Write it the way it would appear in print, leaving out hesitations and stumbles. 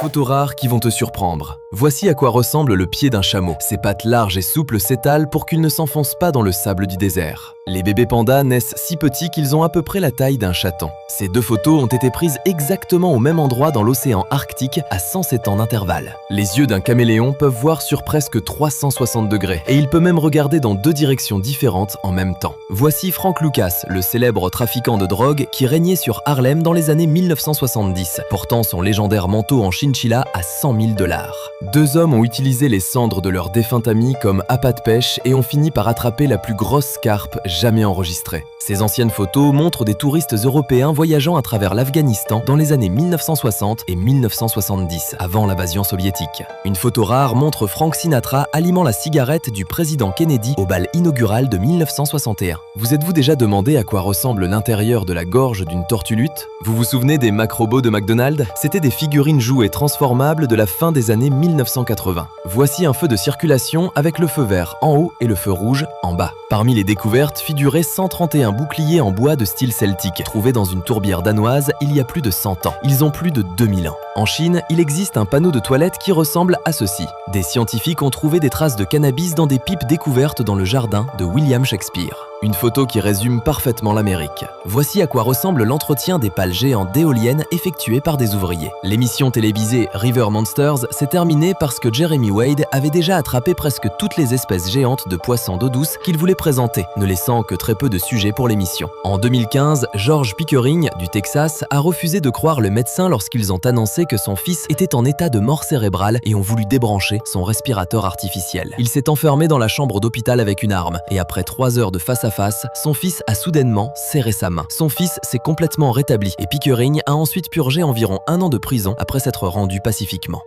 photos rares qui vont te surprendre. Voici à quoi ressemble le pied d'un chameau. Ses pattes larges et souples s'étalent pour qu'il ne s'enfonce pas dans le sable du désert. Les bébés pandas naissent si petits qu'ils ont à peu près la taille d'un chaton. Ces deux photos ont été prises exactement au même endroit dans l'océan Arctique à 107 ans d'intervalle. Les yeux d'un caméléon peuvent voir sur presque 360 degrés et il peut même regarder dans deux directions différentes en même temps. Voici Frank Lucas, le célèbre trafiquant de drogue qui régnait sur Harlem dans les années 1970, portant son légendaire manteau en chinchilla à 100 000 $. Deux hommes ont utilisé les cendres de leur défunt ami comme appât de pêche et ont fini par attraper la plus grosse carpe jamais enregistrée. Ces anciennes photos montrent des touristes européens voyageant à travers l'Afghanistan dans les années 1960 et 1970, avant l'invasion soviétique. Une photo rare montre Frank Sinatra allumant la cigarette du président Kennedy au bal inaugural de 1961. Vous êtes-vous déjà demandé à quoi ressemble l'intérieur de la gorge d'une tortue lutte? Vous vous souvenez des macrobos de McDonald's? C'étaient des figurines jouets transformables de la fin des années 1980. Voici un feu de circulation avec le feu vert en haut et le feu rouge en bas. Parmi les découvertes figuraient 131 boucliers en bois de style celtique, trouvés dans une tourbière danoise il y a plus de 100 ans. Ils ont plus de 2000 ans. En Chine, il existe un panneau de toilette qui ressemble à ceci. Des scientifiques ont trouvé des traces de cannabis dans des pipes découvertes dans le jardin de William Shakespeare. Une photo qui résume parfaitement l'Amérique. Voici à quoi ressemble l'entretien des pales géantes d'éoliennes effectuées par des ouvriers. L'émission télévisée River Monsters s'est terminée parce que Jeremy Wade avait déjà attrapé presque toutes les espèces géantes de poissons d'eau douce qu'il voulait présenter, ne laissant que très peu de sujets pour l'émission. En 2015, George Pickering, du Texas, a refusé de croire le médecin lorsqu'ils ont annoncé que son fils était en état de mort cérébrale et ont voulu débrancher son respirateur artificiel. Il s'est enfermé dans la chambre d'hôpital avec une arme et après 3 heures de face-à-face, son fils a soudainement serré sa main. Son fils s'est complètement rétabli et Pickering a ensuite purgé environ 1 an de prison après s'être rendu pacifiquement.